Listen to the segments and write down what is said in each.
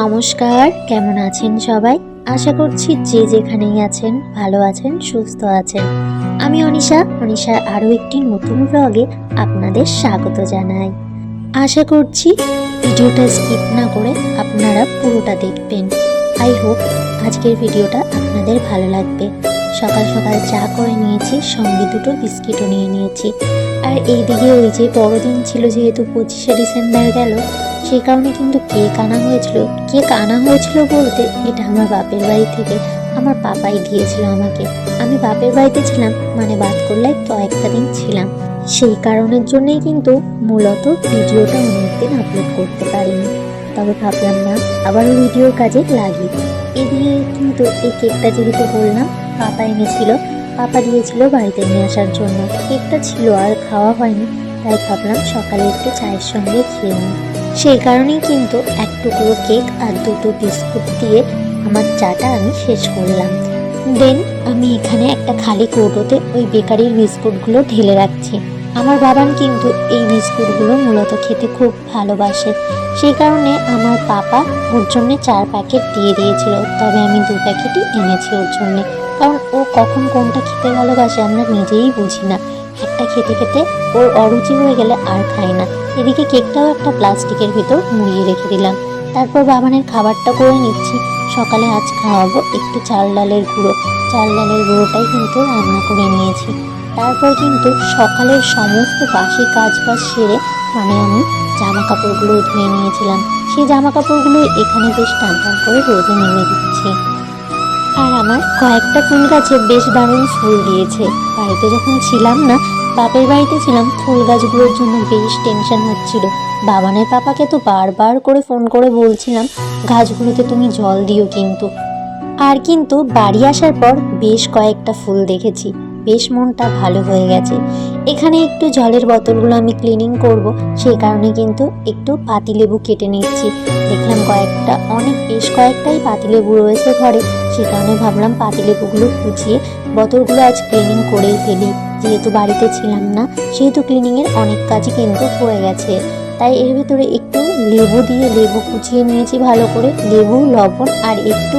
নমস্কার, কেমন আছেন সবাই? আশা করছি যে যেখানেই আছেন ভালো আছেন, সুস্থ আছেন। আমি অনিশার আরও একটি নতুন ব্লগে আপনাদের স্বাগত জানাই। আশা করছি ভিডিওটা স্কিপ না করে আপনারা পুরোটা দেখবেন। আই হোপ আজকের ভিডিওটা আপনাদের ভালো লাগবে। সকাল সকাল চা করে নিয়েছি, সঙ্গে দুটো বিস্কিটও নিয়ে নিয়েছি। আর এইদিকে ওই যে বড়দিন ছিল, যেহেতু 25শে ডিসেম্বর গেল, সেই কারণে কিন্তু কেক আনা হয়েছিল বলতে এটা আমার বাপের বাড়ি থেকে আমার পাপাই দিয়েছিল আমাকে। আমি বাপের বাড়িতে ছিলাম, মানে বাদ করলে কয়েকটা দিন ছিলাম, সেই কারণের জন্যই কিন্তু মূলত ভিডিওটা অনেকদিন আপলোড করতে পারিনি। তবে ভাবলাম না, আবারও ভিডিওর কাজে লাগি। এদিকে কিন্তু এই কেকটা যেহেতু বললাম পাপা এনেছিল, পাপা দিয়েছিল বাড়িতে নিয়ে আসার জন্য। কেকটা ছিল আর খাওয়া হয়নি, তাই ভাবলাম সকালে একটু চায়ের সঙ্গে খেয়ে নিই। সেই কারণেই কিন্তু এক টুকরো কেক আর দুটো বিস্কুট দিয়ে আমার চাটা আমি শেষ করলাম। দেন আমি এখানে একটা খালি কৌটোতে ওই বেকারির বিস্কুটগুলো ঢেলে রাখছি। আমার বাবান কিন্তু এই বিস্কুটগুলো মূলত খেতে খুব ভালোবাসে, সেই কারণে আমার পাপা ওর জন্যে 4 প্যাকেট দিয়ে দিয়েছিল। তবে আমি 2 প্যাকেটই এনেছি ওর জন্যে, কারণ ও কখন কোনটা খেতে ভালোবাসে আমরা নিজেই বুঝি না। একটা খেতে খেতে ওর অরুচি হয়ে গেলে আর খায় না। এদিকে কেকটাও একটা প্লাস্টিকের ভিতর মুড়িয়ে রেখে দিলাম। তারপর বাবানের খাবারটা করে নিচ্ছি। সকালে আজ খাওয়াবো একটু চাল ডালের গুঁড়োটাই কিন্তু রান্না করে নিয়েছি। তারপর কিন্তু সকালের সমস্ত বাসি কাজ সেরে মানে আমি জামা কাপড়গুলো ধুয়ে নিয়েছিলাম। সেই জামা কাপড়গুলো এখানে বেশ টান করে রোদে নেমে দিচ্ছি। আর আমার কয়েকটা ফুল গাছে বেশ দারুণ ফুল দিয়েছে। বাড়িতে যখন ছিলাম না, বাপের বাড়িতে ছিলাম, ফুল গাছগুলোর জন্য বেশ টেনশন হচ্ছিল। বাবানের পাপাকে তো বারবার করে ফোন করে বলছিলাম গাছগুলোতে তুমি জল দিও কিন্তু। আর কিন্তু বাড়ি আসার পর বেশ কয়েকটা ফুল দেখেছি, বেশ মনটা ভালো হয়ে গেছে। এখানে একটু জলের বোতলগুলো আমি ক্লিনিং করব, সেই কারণে কিন্তু একটু পাতিলেবু কেটে নিচ্ছি। দেখলাম বেশ কয়েকটাই পাতিলেবু রয়েছে ঘরে, সেই কারণে ভাবলাম পাতিলেবুগুলো কুচিয়ে বোতলগুলো আজ ক্লিনিং করেই ফেলি। যেহেতু বাড়িতে ছিলাম না, সেহেতু ক্লিনিংয়ের অনেক কাজই কিন্তু হয়ে গেছে। তাই এর ভিতরে একটু লেবু কুচিয়ে নিয়েছি ভালো করে, লেবু, লবণ আর একটু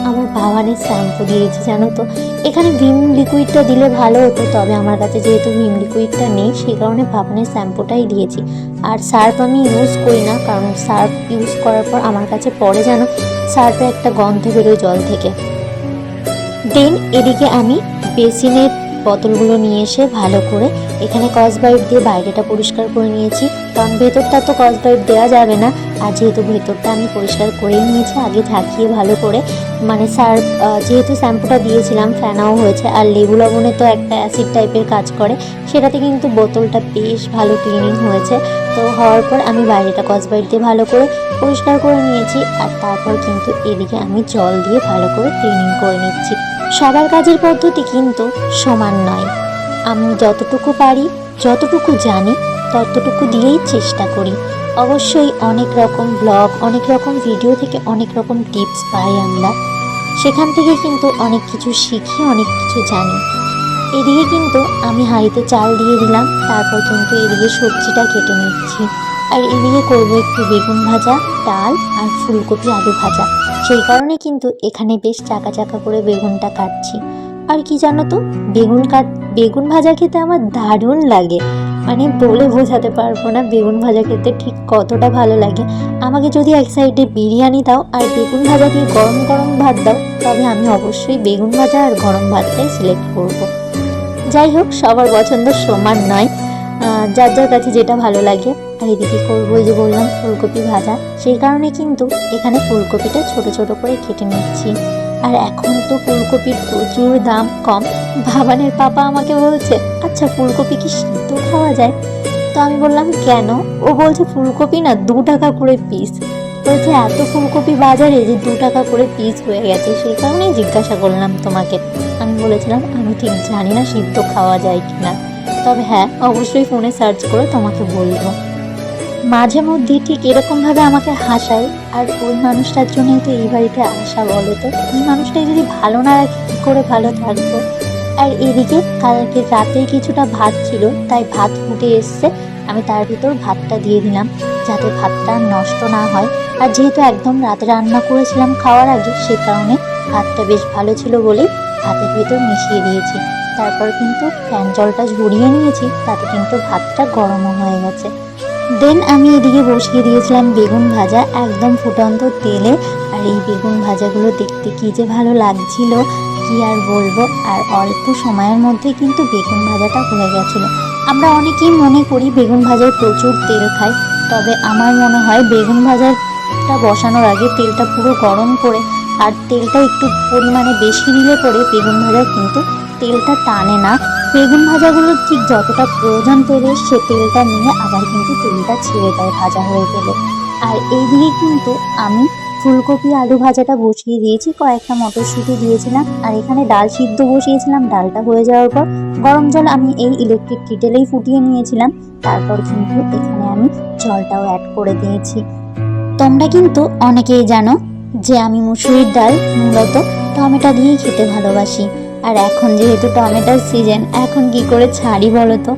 আমার বাবানের শ্যাম্পু দিয়েছি। জানো তো, এখানে ভিম লিকুইডটা দিলে ভালো হতো, তবে আমার কাছে যেহেতু ভিম লিকুইডটা নেই, সেই কারণে বাবানের শ্যাম্পুটাই দিয়েছি। আর সার্ফ আমি ইউজ করি না, কারণ সার্ফ ইউজ করার পর আমার কাছে পরে যেন সার্ফে একটা গন্ধ বেরোয় জল থেকে। দেন এদিকে আমি বেসিনের বোতলগুলো নিয়ে এসে ভালো করে এখানে স্কচব্রাইট দিয়ে বাইরেটা পরিষ্কার করে নিয়েছি, কারণ ভেতরটা তো স্কচব্রাইট দেওয়া যাবে না। আর যেহেতু ভেতরটা আমি পরিষ্কার করেই নিয়েছি আগে ঝাঁকিয়ে ভালো করে, মানে যেহেতু শ্যাম্পুটা দিয়েছিলাম ফেনাও হয়েছে, আর লেবু লবণে তো একটা অ্যাসিড টাইপের কাজ করে, সেটাতে কিন্তু বোতলটা বেশ ভালো ক্লিনিং হয়েছে। তো হওয়ার পর আমি বাইরেটা স্কচব্রাইট দিয়ে ভালো করে পরিষ্কার করে নিয়েছি। আর তারপর কিন্তু এদিকে আমি জল দিয়ে ভালো করে ক্লিনিং করে নিচ্ছি। সবার কাজের পদ্ধতি কিন্তু সমান নয়, আমি যতটুকু পারি, যতটুকু জানি, ততটুকু দিয়েই চেষ্টা করি। অবশ্যই অনেক রকম ব্লগ, অনেক রকম ভিডিও থেকে অনেক রকম টিপস পাই আমরা, সেখান থেকে কিন্তু অনেক কিছু শিখি, অনেক কিছু জানি। এদিকে কিন্তু আমি হাঁড়িতে চাল দিয়ে দিলাম, তারপর কিন্তু এদিকে সবজিটা কেটে নিচ্ছি। আর এদিকে করবো একটু বেগুন ভাজা, ডাল আর ফুলকপি আলু ভাজা, সেই কারণে কিন্তু এখানে বেশ চাকা চাকা করে বেগুনটা কাটছি। আর কি জানো তো, বেগুন ভাজা খেতে আমার দারুণ লাগে, মানে বলে বোঝাতে পারবো না বেগুন ভাজা খেতে ঠিক কতটা ভালো লাগে। আমাকে যদি এক সাইডে বিরিয়ানি দাও আর বেগুন ভাজা দিয়ে গরম গরম ভাত দাও, তবে আমি অবশ্যই বেগুন ভাজা আর গরম ভাতটাই সিলেক্ট করব। যাই হোক, সবার পছন্দ সমান নয়, যার যার কাছে যেটা ভালো লাগে। আর এদিকে করবো, এই যে বললাম ফুলকপি ভাজা, সেই কারণে কিন্তু এখানে ফুলকপিটা ছোট ছোট করে কেটে নিচ্ছি। আর এখন তো ফুলকপির প্রচুর দাম কম। বাবানের পাপা আমাকে বলছে, আচ্ছা ফুলকপি কি সিদ্ধ খাওয়া যায়? তো আমি বললাম কেন? ও বলছে ফুলকপি না 2 টাকা করে পিস। বলছে এত ফুলকপি বাজারে যে 2 টাকা করে পিস হয়ে গেছে, সেই কারণেই জিজ্ঞাসা করলাম তোমাকে। আমি বলেছিলাম আমি ঠিক জানি না সিদ্ধ খাওয়া যায় কিনা, তবে হ্যাঁ অবশ্যই ফোনে সার্চ করে তোমাকে বলবো। মাঝে মধ্যে ঠিক এরকমভাবে আমাকে হাসায়, আর ওই মানুষটার জন্যই তো এই বাড়িতে আসা, বলো তো। এই মানুষটাই যদি ভালো না রাখে কী করে ভালো থাকবো? আর এদিকে কালকে রাতে কিছুটা ভাত ছিল, তাই ভাত ফুটে এসছে, আমি তার ভিতর ভাতটা দিয়ে দিলাম যাতে ভাতটা নষ্ট না হয়। আর যেহেতু একদম রাতে রান্না করেছিলাম খাওয়ার আগে, সে কারণে ভাতটা বেশ ভালো ছিল বলেই ভাতের ভিতর মিশিয়ে দিয়েছি। তারপর কিন্তু ফ্যান জলটা ঝরিয়ে নিয়েছি, তাতে কিন্তু ভাতটা গরমও হয়ে গেছে। দেন আমি এদিকে বসিয়ে দিয়েছিলাম বেগুন ভাজা একদম ফুটন্ত তেলে। আর এই বেগুন ভাজাগুলো দেখতে কি যে ভালো লাগছিল কি আর বলবো। আর অল্প সময়ের মধ্যে কিন্তু বেগুন ভাজাটা হয়ে গেছিল। আমরা অনেকেই মনে করি বেগুন ভাজায় প্রচুর তেল খাই, তবে আমার মনে হয় বেগুন ভাজাটা বসানোর আগে তেলটা পুরো গরম করে আর তেলটা একটু পরিমাণে বেশি দিলে পরে বেগুন ভাজা কিন্তু তেলটা টানে না। বেগুন ভাজাগুলো ঠিক যতটা প্রয়োজন তেলের, সে তেলটা নিয়ে আবার কিন্তু তেলটা ছেড়ে দেয় ভাজা হয়ে গেলে। আর এইদিকে কিন্তু আমি ফুলকপি আলু ভাজাটা বসিয়ে দিয়েছি, কয়েকটা মটরশুঁটি দিয়েছিলাম, আর এখানে ডাল সিদ্ধ বসিয়েছিলাম। ডালটা হয়ে যাওয়ার পর গরম জল আমি এই ইলেকট্রিক কেটেলেই ফুটিয়ে নিয়েছিলাম। তারপর কিন্তু এখানে আমি জলটাও অ্যাড করে দিয়েছি। তোমরা কিন্তু অনেকেই জানো যে আমি মুসুরির ডাল মূলত টমেটো দিয়েই খেতে ভালোবাসি। আর এখন যেহেতু টমেটোর সিজন, এখন কি করে ছাড়ি বলো তো।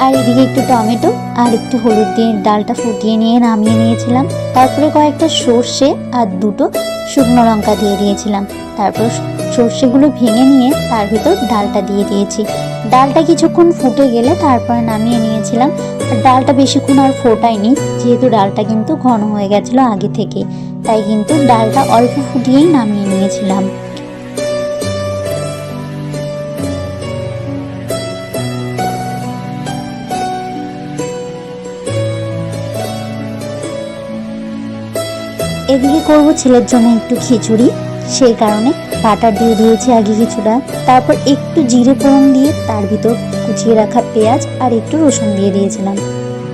আর এদিকে একটু টমেটো আর একটু হলুদ দিয়ে ডালটা ফুটিয়ে নিয়ে নামিয়ে নিয়েছিলাম। তারপরে কয়েকটা সর্ষে আর দুটো শুকনো লঙ্কা দিয়ে দিয়েছিলাম। তারপর সর্ষেগুলো ভেঙে নিয়ে তার ভিতর ডালটা দিয়ে দিয়েছি। ডালটা কিছুক্ষণ ফুটে গেলে তারপরে নামিয়ে নিয়েছিলাম। আর ডালটা বেশিক্ষণ আর ফোটায়নি, যেহেতু ডালটা কিন্তু ঘন হয়ে গেছিলো আগে থেকে, তাই কিন্তু ডালটা অল্প ফুটিয়েই নামিয়ে নিয়েছিলাম। এদিকে করবো ছেলের জন্য একটু খিচুড়ি, সেই কারণে বাটার দিয়ে দিয়েছি আগে কিছুটা। তারপর একটু জিরে ফোড়ন দিয়ে তার ভিতর কুচিয়ে রাখা পেঁয়াজ আর একটু রসুন দিয়ে দিয়েছিলাম।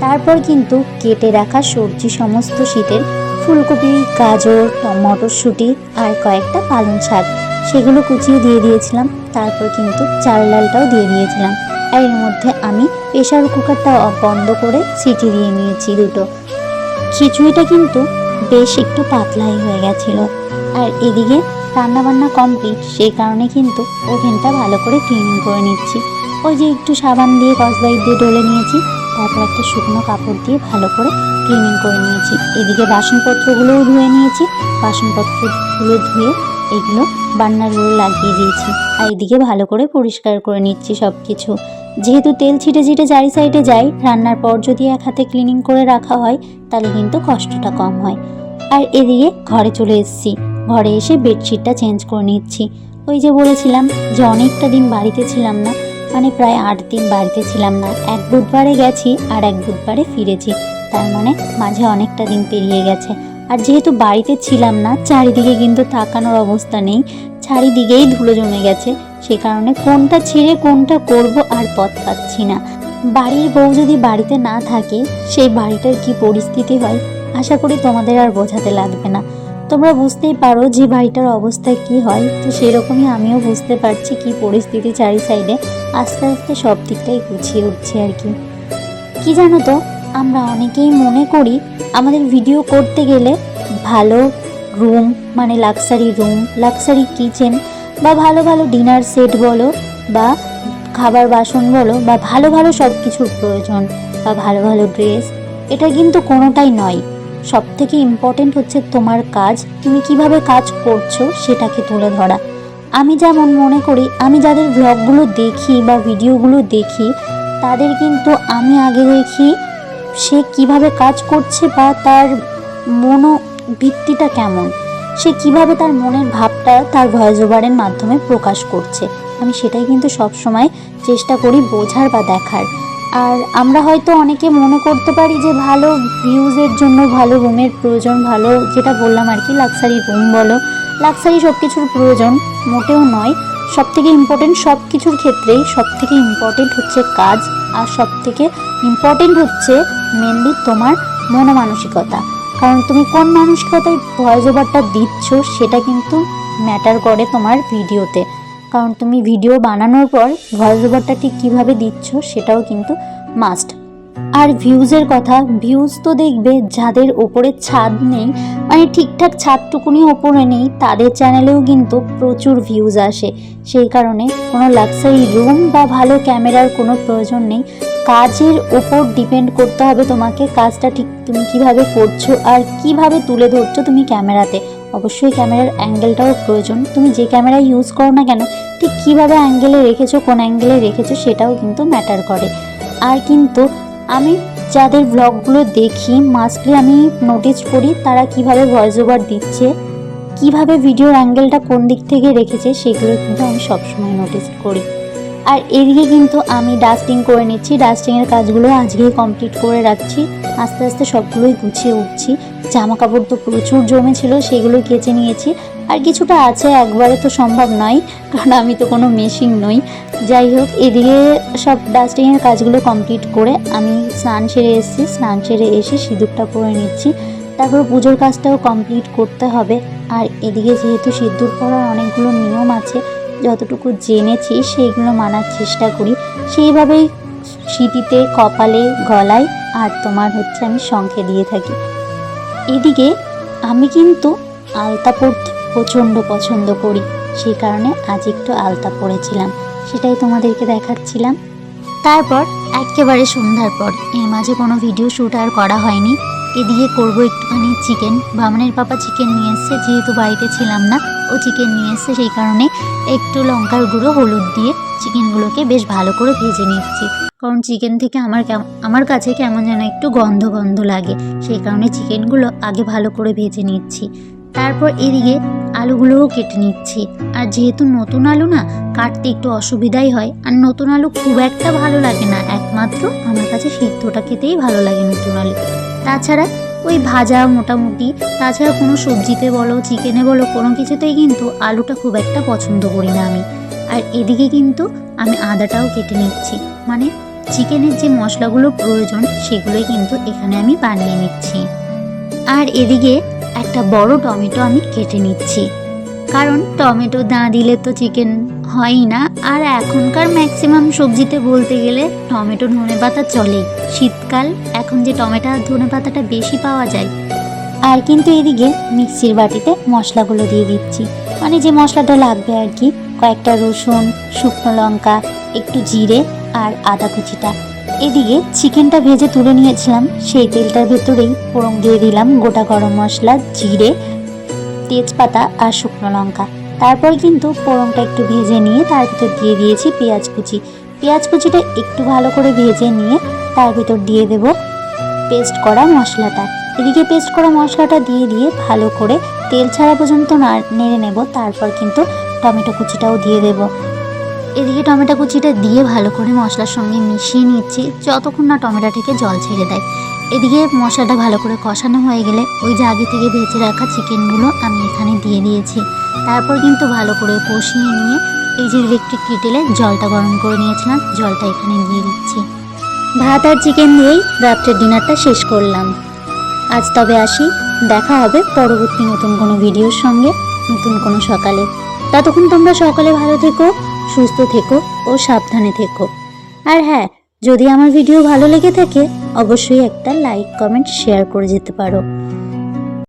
তারপর কিন্তু কেটে রাখা সবজি সমস্ত শীতের ফুলকপি, গাজর, মটরশুঁটি আর কয়েকটা পালং শাক, সেগুলো কুচিয়ে দিয়ে দিয়েছিলাম। তারপর কিন্তু চাল ডালটাও দিয়ে দিয়েছিলাম। আর এর মধ্যে আমি প্রেসার কুকারটা বন্ধ করে সিটি দিয়ে নিয়েছি দুটো। খিচুড়িটা কিন্তু বেশ একটু পাতলাই হয়ে গেছিল। আর এদিকে রান্নাবান্না কমপ্লিট, সেই কারণে কিন্তু ওভেনটা ভালো করে ক্লিনিং করে নিচ্ছি। ওই যে একটু সাবান দিয়ে কসবাইট দিয়ে ডলে নিয়েছি, তারপর একটা শুকনো কাপড় দিয়ে ভালো করে ক্লিনিং করে নিয়েছি। এদিকে বাসনপত্রগুলোও ধুয়ে নিয়েছি, বাসনপত্রগুলো ধুয়ে এগুলো বান্নার রোল লাগিয়ে দিয়েছি। আর এদিকে ভালো করে পরিষ্কার করে নিচ্ছি সব কিছু। যেহেতু তেল ছিটে ছিটে চারি সাইডে যায়, রান্নার পর যদি এক হাতে ক্লিনিং করে রাখা হয় তাহলে কিন্তু কষ্টটা কম হয়। আর এদিকে ঘরে চলে এসেছি, ঘরে এসে বেডশিটটা চেঞ্জ করে নিচ্ছি। ওই যে বলেছিলাম যে অনেকটা দিন বাড়িতে ছিলাম না, মানে প্রায় 8 দিন বাড়িতে ছিলাম না। এক বুধবারে গেছি আর এক বুধবারে ফিরেছি, তার মানে মাঝে অনেকটা দিন পেরিয়ে গেছে। আর যেহেতু বাড়িতে ছিলাম না, চারিদিকে কিন্তু তাকানোর অবস্থা নেই, চারিদিকেই ধুলো জমে গেছে। সে কারণে কোনটা ছেড়ে কোনটা করব আর পথ পাচ্ছি না। বাড়ির বউ যদি বাড়িতে না থাকে, সেই বাড়িটার কি পরিস্থিতি হয় আশা করি তোমাদের আর বোঝাতে লাগবে না। তোমরা বুঝতেই পারো যে বাড়িটার অবস্থা কি হয়। তো সেরকমই আমিও বুঝতে পারছি কি পরিস্থিতি চারি সাইডে। আস্তে আস্তে সব দিকটাই গুছিয়ে উঠছে আর কি। কি জানো তো, আমরা অনেকেই মনে করি আমাদের ভিডিও করতে গেলে ভালো রুম, মানে লাক্সারি রুম, লাক্সারি কিচেন, বা ভালো ভালো ডিনার সেট বলো, বা খাবার বাসন বলো, বা ভালো ভালো সব কিছুর প্রয়োজন, বা ভালো ভালো ড্রেস। এটা কিন্তু কোনোটাই নয়। সব থেকে ইম্পর্টেন্ট হচ্ছে তোমার কাজ, তুমি কিভাবে কাজ করছো সেটাকে তুলে ধরা। আমি যেমন মনে করি, আমি যাদের ব্লগগুলো দেখি বা ভিডিওগুলো দেখি, তাদের কিন্তু আমি আগে দেখি সে কিভাবে কাজ করছে বা তার মনোবৃত্তিটা কেমন, সে কিভাবে তার মনের ভাবটা তার ভয়েস ওভারের মাধ্যমে প্রকাশ করছে। আমি সেটাই কিন্তু সব সময় চেষ্টা করি বোঝার বা দেখার। আর আমরা হয়তো অনেকে মনে করতে পারি যে ভালো ভিউজের জন্য ভালো রুমের প্রয়োজন, ভালো যেটা বললাম আর কি লাক্সারি রুম বলো, লাক্সারি সব কিছুর প্রয়োজন। মোটেও নয়। সব থেকে ইম্পর্টেন্ট সব কিছুর ক্ষেত্রেই সব থেকে ইম্পর্টেন্ট হচ্ছে কাজ, আর সব থেকে ইম্পর্টেন্ট হচ্ছে মেনলি তোমার মনোমানসিকতা। কারণ তুমি কোন মানসিকতায় ভয়েস ওভারটা দিচ্ছ সেটা কিন্তু ম্যাটার করে তোমার ভিডিওতে। কারণ তুমি ভিডিও বানানোর পর ভয়েস ওভারটা ঠিক কীভাবে দিচ্ছ সেটাও কিন্তু মাস্ট। আর ভিউজের কথা, ভিউজ তো দেখবে যাদের ওপরে ছাদ নেই, মানে ঠিকঠাক ছাদটুকুনি ওপরে নেই, তাদের চ্যানেলেও কিন্তু প্রচুর ভিউজ আসে। সেই কারণে কোনো লাক্সারি রুম বা ভালো ক্যামেরার কোনো প্রয়োজন নেই। কাজের ওপর ডিপেন্ড করতে হবে তোমাকে, কাজটা ঠিক তুমি কিভাবে করছো আর কিভাবে তুলে ধরছো তুমি ক্যামেরাতে। অবশ্যই ক্যামেরার অ্যাঙ্গেলটাও প্রয়োজন, তুমি যে ক্যামেরা ইউজ করো না কেন ঠিক কীভাবে অ্যাঙ্গেলে রেখেছো, কোন অ্যাঙ্গেলে রেখেছো সেটাও কিন্তু ম্যাটার করে। আর কিন্তু আমি যাদের ব্লগগুলো দেখি মাস্টলি আমি নোটিস করি তারা কিভাবে ভয়েস ওভার দিচ্ছে, কিভাবে ভিডিওর অ্যাঙ্গেলটা কোন দিক থেকে রেখেছে, সেগুলো কিন্তু আমি সবসময় নোটিস করি। আর এদিকে কিন্তু আমি ডাস্টিং করে নিচ্ছি, ডাস্টিংয়ের কাজগুলো আজকেই কমপ্লিট করে রাখছি। আস্তে আস্তে সবগুলোই গুছিয়ে উঠছি। জামা কাপড় তো প্রচুর জমেছিল, সেগুলো কেচে নিয়েছি। আর কিছুটা আছে, একবারে তো সম্ভব নয়, কারণ আমি তো কোনো মেশিন নই। যাই হোক, এদিকে সব ডাস্টিংয়ের কাজগুলো কমপ্লিট করে আমি স্নান সেরে এসেছি। স্নান সেরে এসে সিঁদুরটা পরে নিচ্ছি, তারপর পুজোর কাজটাও কমপ্লিট করতে হবে। আর এদিকে যেহেতু সিঁদুর পরার অনেকগুলো নিয়ম আছে, যতটুকু জেনেছি সেইগুলো মানার চেষ্টা করি। সেইভাবেই সিঁথিতে, কপালে, গলায় আর তোমার হচ্ছে আমি শঙ্খে দিয়ে থাকি। এদিকে আমি কিন্তু আলতা পরতে প্রচণ্ড পছন্দ করি, সেই কারণে আজ একটু আলতা পরেছিলাম, সেটাই তোমাদেরকে দেখাচ্ছিলাম। তারপর একেবারে সন্ধ্যার পর, এর মাঝে কোনো ভিডিও শ্যুট আর করা হয়নি। এদিকে করবো একটুখানি চিকেন। বামনের পাপা চিকেন নিয়ে এসছে, যেহেতু বাড়িতে ছিলাম না, ও চিকেন নিয়ে এসছে, সেই কারণে একটু লঙ্কার গুঁড়ো, হলুদ দিয়ে চিকেনগুলোকে বেশ ভালো করে ভেজে নিচ্ছি। কারণ চিকেন থেকে আমার কাছে কেমন যেন একটু গন্ধ গন্ধ লাগে, সেই কারণে চিকেনগুলো আগে ভালো করে ভেজে নিচ্ছি। তারপর এদিকে আলুগুলোও কেটে নিচ্ছি। আর যেহেতু নতুন আলু না, কাটতে একটু অসুবিধাই হয়। আর নতুন আলু খুব একটা ভালো লাগে না, একমাত্র আমার কাছে সিদ্ধটা খেতেই ভালো লাগে নতুন আলু। তাছাড়া ওই ভাজা মোটামুটি, তাছাড়া কোনো সবজিতে বলো, চিকেনে বলো, কোনো কিছুতেই কিন্তু আলুটা খুব একটা পছন্দ করি না আমি। আর এদিকে কিন্তু আমি আদাটাও কেটে নিচ্ছি, মানে চিকেনের যে মশলাগুলো প্রয়োজন সেগুলোই কিন্তু এখানে আমি বানিয়ে নিচ্ছি। আর এদিকে একটা বড় টমেটো আমি কেটে নিচ্ছি, কারণ টমেটো না দিলে তো চিকেন হয়ই না। আর এখনকার ম্যাক্সিমাম সবজিতে বলতে গেলে টমেটো, ধনেপাতা চলেই। শীতকাল, এখন যে টমেটো আর ধনেপাতাটা বেশি পাওয়া যায়। আর কিন্তু এদিকে মিক্সির বাটিতে মশলাগুলো দিয়ে দিচ্ছি, মানে যে মশলাটা লাগবে আর কি। কয়েকটা রসুন, শুকনো লঙ্কা, একটু জিরে আর আদা কুচিটা। এদিকে চিকেনটা ভেজে তুলে নিয়েছিলাম, সেই তেলটার ভেতরেই ফোড়ন দিয়ে দিলাম গোটা গরম মশলা, জিরে, তেজপাতা আর শুকনো লঙ্কা। তারপর কিন্তু ফোড়নটা একটু ভেজে নিয়ে তার ভিতর দিয়ে দিয়েছি পেঁয়াজ কুচি। পেঁয়াজ কুচিটা একটু ভালো করে ভেজে নিয়ে তার ভিতর দিয়ে দেব পেস্ট করা মশলাটা। এদিকে পেস্ট করা মশলাটা দিয়ে ভালো করে তেল ছাড়া পর্যন্ত নেড়ে নেব। তারপর কিন্তু টমেটো কুচিটাও দিয়ে দেব। এদিকে টমেটো কুচিটা দিয়ে ভালো করে মশলার সঙ্গে মিশিয়ে নিচ্ছি, যতক্ষণ না টমেটো থেকে জল ছেড়ে দেয়। এদিকে মশলাটা ভালো করে কষানো হয়ে গেলে ওই যে আগে থেকে ভেজে রাখা চিকেনগুলো আমি এখানে দিয়ে দিয়েছি। তারপর কিন্তু ভালো করে কষিয়ে নিয়ে এই যে ইলেকট্রিক কেটেলে জলটা গরম করে নিয়েছিলাম, জলটা এখানে দিয়ে দিচ্ছি। ভাত আর চিকেন দিয়েই রাত্রের ডিনারটা শেষ করলাম। আজ তবে আসি, দেখা হবে পরবর্তী নতুন কোনো ভিডিওর সঙ্গে, নতুন কোনো সকালে। ততক্ষণ তোমরা সকালে ভালো থেকো, সুস্থ থেকো ও সাবধানে থেকো। আর হ্যাঁ, যদি আমার ভিডিও ভালো লেগে থাকে অবশ্যই একটা লাইক, কমেন্ট, শেয়ার করে যেতে পারো।